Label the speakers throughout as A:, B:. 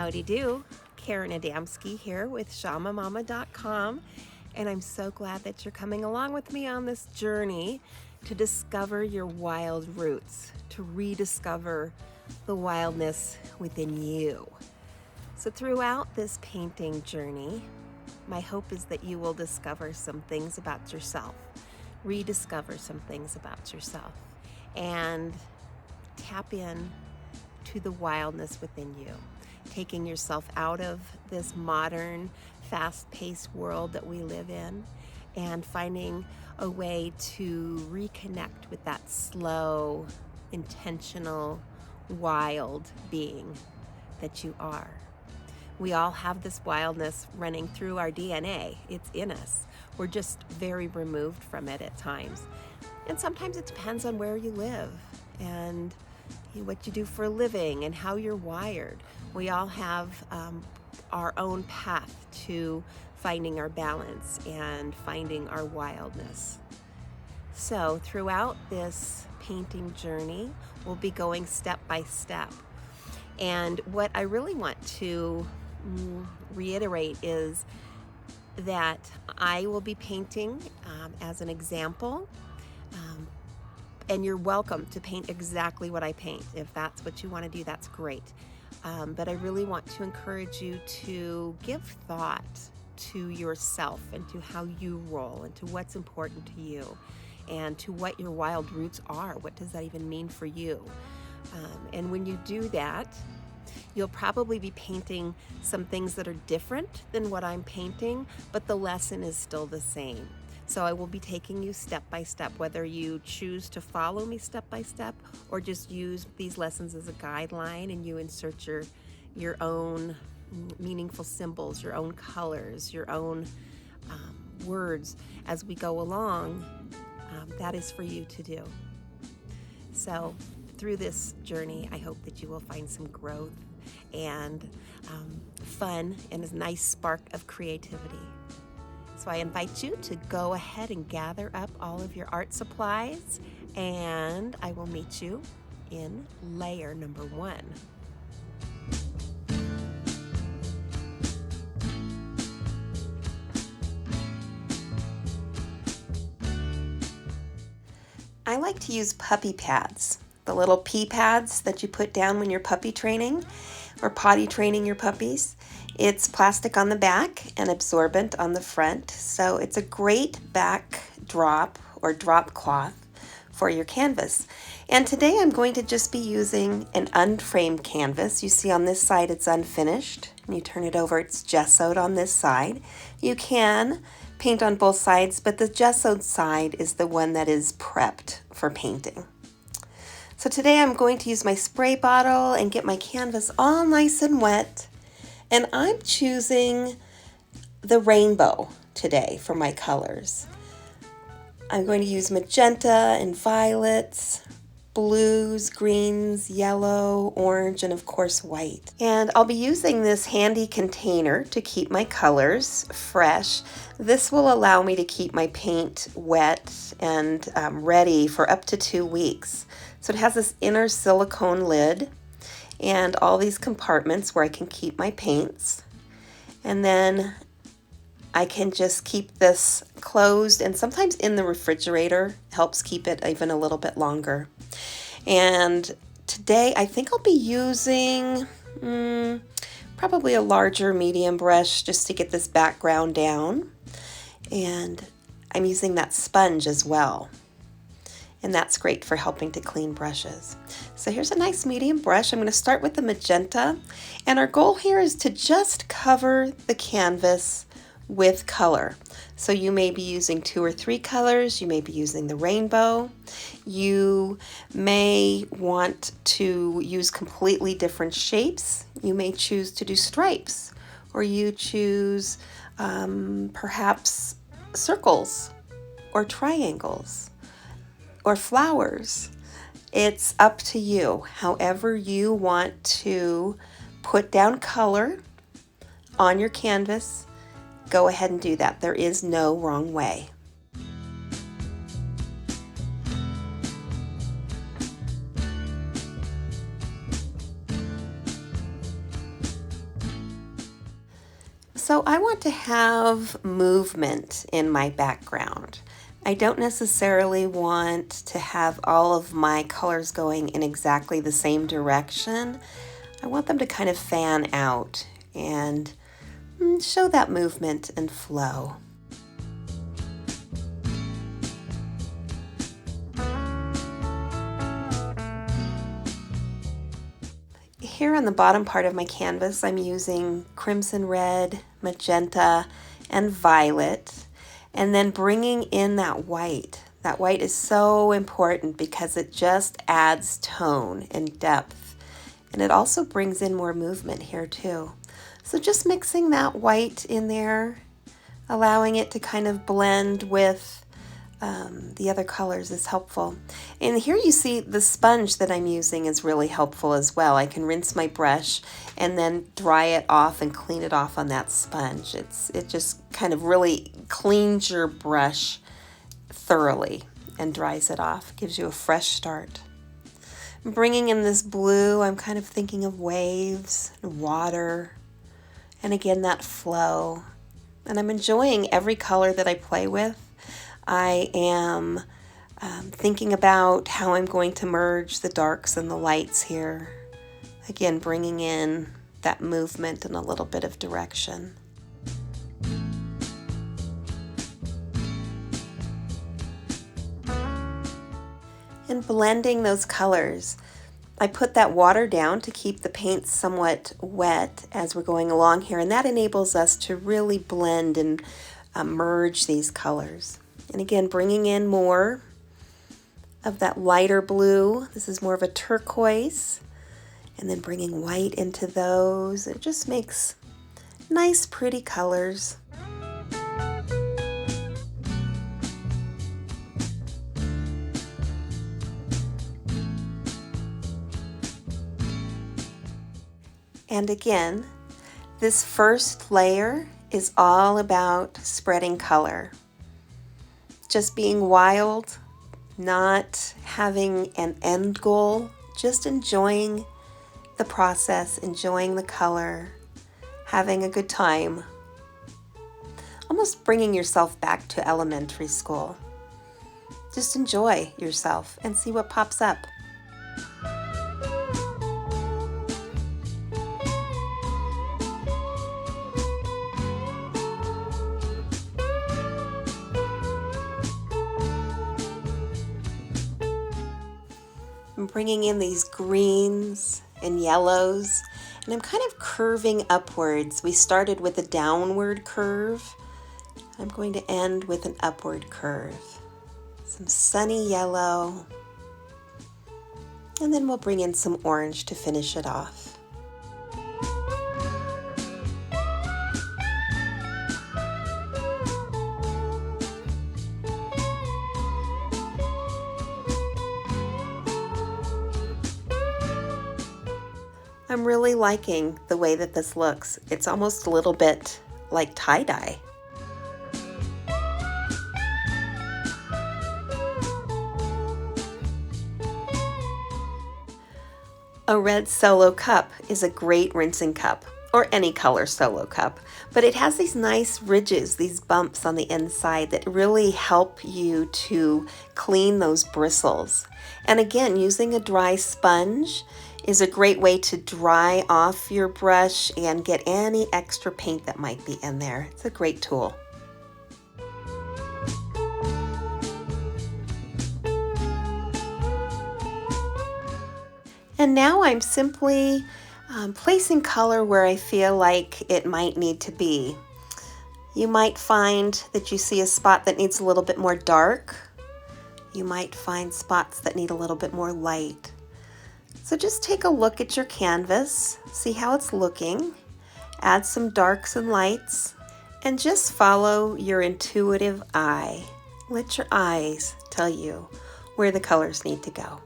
A: Howdy do. Karen Adamski here with ShamaMama.com, and I'm so glad that you're coming along with me on this journey to discover your wild roots, to rediscover the wildness within you. So throughout this painting journey, my hope is that you will discover some things about yourself, rediscover some things about yourself, and tap in to the wildness within you, taking yourself out of this modern, fast-paced world that we live in and finding a way to reconnect with that slow, intentional, wild being that you are. We all have this wildness running through our DNA. It's in us. We're just very removed from it at times. And sometimes it depends on where you live and what you do for a living and how you're wired. We all have our own path to finding our balance and finding our wildness. So throughout this painting journey, we'll be going step by step. And what I really want to reiterate is that I will be painting as an example. And you're welcome to paint exactly what I paint. If that's what you want to do, that's great. But I really want to encourage you to give thought to yourself and to how you roll and to what's important to you and to what your wild roots are. What does that even mean for you? And when you do that, you'll probably be painting some things that are different than what I'm painting, but the lesson is still the same. So I will be taking you step by step, whether you choose to follow me step by step or just use these lessons as a guideline and you insert your own meaningful symbols, your own colors, your own words as we go along. That is for you to do. So through this journey, I hope that you will find some growth and fun and a nice spark of creativity. So I invite you to go ahead and gather up all of your art supplies, and I will meet you in layer number 1. I like to use puppy pads, the little pee pads that you put down when you're puppy training or potty training your puppies. It's plastic on the back and absorbent on the front, so it's a great backdrop or drop cloth for your canvas. And today I'm going to just be using an unframed canvas. You see on this side it's unfinished. When you turn it over, it's gessoed on this side. You can paint on both sides, but the gessoed side is the one that is prepped for painting. So today I'm going to use my spray bottle and get my canvas all nice and wet. And I'm choosing the rainbow today for my colors. I'm going to use magenta and violets, blues, greens, yellow, orange, and of course white. And I'll be using this handy container to keep my colors fresh. This will allow me to keep my paint wet and ready for up to 2 weeks. So it has this inner silicone lid and all these compartments where I can keep my paints. And then I can just keep this closed, and sometimes in the refrigerator helps keep it even a little bit longer. And today I think I'll be using probably a larger medium brush just to get this background down. And I'm using that sponge as well. And that's great for helping to clean brushes. So here's a nice medium brush. I'm going to start with the magenta. And our goal here is to just cover the canvas with color. So you may be using 2 or 3 colors. You may be using the rainbow. You may want to use completely different shapes. You may choose to do stripes, or you choose perhaps circles or triangles or flowers. It's up to you. However you want to put down color on your canvas, go ahead and do that. There is no wrong way. So I want to have movement in my background. I don't necessarily want to have all of my colors going in exactly the same direction. I want them to kind of fan out and show that movement and flow. Here on the bottom part of my canvas, I'm using crimson red, magenta, and violet, and then bringing in that white. That white is so important because it just adds tone and depth, and it also brings in more movement here too. So just mixing that white in there, allowing it to kind of blend with the other colors is helpful. And here you see the sponge that I'm using is really helpful as well. I can rinse my brush and then dry it off and clean it off on that sponge. It just kind of really cleans your brush thoroughly and dries it off. Gives you a fresh start. Bringing in this blue, I'm kind of thinking of waves and water, and again that flow. And I'm enjoying every color that I play with. I am thinking about how I'm going to merge the darks and the lights here. Again, bringing in that movement and a little bit of direction. And blending those colors. I put that water down to keep the paint somewhat wet as we're going along here, and that enables us to really blend and merge these colors. And again, bringing in more of that lighter blue. This is more of a turquoise. And then bringing white into those. It just makes nice, pretty colors. And again, this first layer is all about spreading color. Just being wild, not having an end goal, just enjoying the process, enjoying the color, having a good time. Almost bringing yourself back to elementary school. Just enjoy yourself and see what pops up. I'm bringing in these greens and yellows, and I'm kind of curving upwards. We started with a downward curve. I'm going to end with an upward curve. Some sunny yellow, and then we'll bring in some orange to finish it off. I'm really liking the way that this looks. It's almost a little bit like tie-dye. A red solo cup is a great rinsing cup, or any color solo cup, but it has these nice ridges, these bumps on the inside that really help you to clean those bristles. And again, using a dry sponge is a great way to dry off your brush and get any extra paint that might be in there. It's a great tool. And now I'm simply placing color where I feel like it might need to be. You might find that you see a spot that needs a little bit more dark. You might find spots that need a little bit more light. So just take a look at your canvas, see how it's looking, add some darks and lights, and just follow your intuitive eye. Let your eyes tell you where the colors need to go.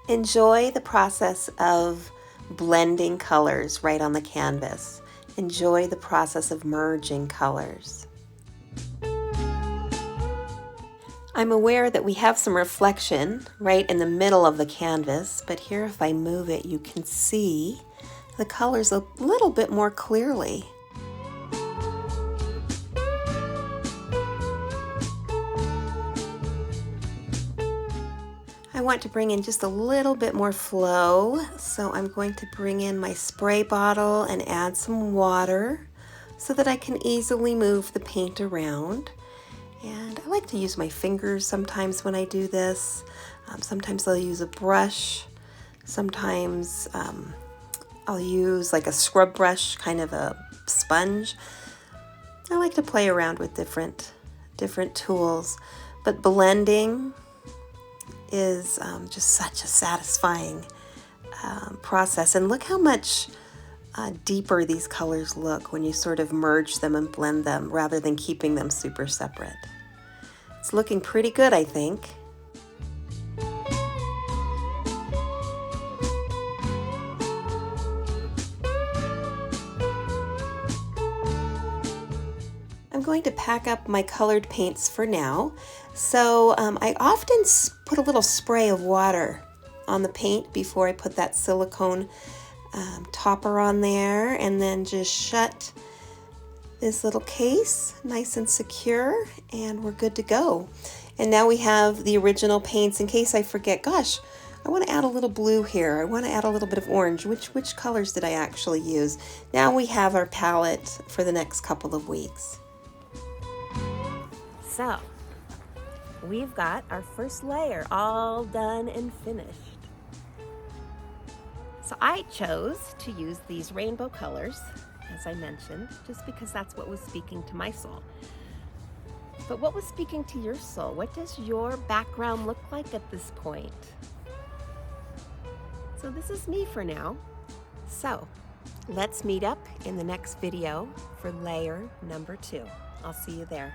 A: Enjoy the process of blending colors right on the canvas. Enjoy the process of merging colors. I'm aware that we have some reflection right in the middle of the canvas, but here if I move it, you can see the colors a little bit more clearly. I want to bring in just a little bit more flow, so I'm going to bring in my spray bottle and add some water so that I can easily move the paint around. And I like to use my fingers sometimes when I do this. Sometimes I'll use a brush. Sometimes I'll use like a scrub brush, kind of a sponge. I like to play around with different tools, but blending is just such a satisfying process. And look how much deeper these colors look when you sort of merge them and blend them rather than keeping them super separate. It's looking pretty good, I think. I'm going to pack up my colored paints for now. So I often put a little spray of water on the paint before I put that silicone topper on there, and then just shut this little case nice and secure, and we're good to go. And now we have the original paints. In case I forget, gosh, I want to add a little blue here. I want to add a little bit of orange. Which colors did I actually use? Now we have our palette for the next couple of weeks. So we've got our first layer all done and finished. So I chose to use these rainbow colors, as I mentioned, just because that's what was speaking to my soul. But what was speaking to your soul? What does your background look like at this point? So this is me for now. So let's meet up in the next video for layer number 2. I'll see you there.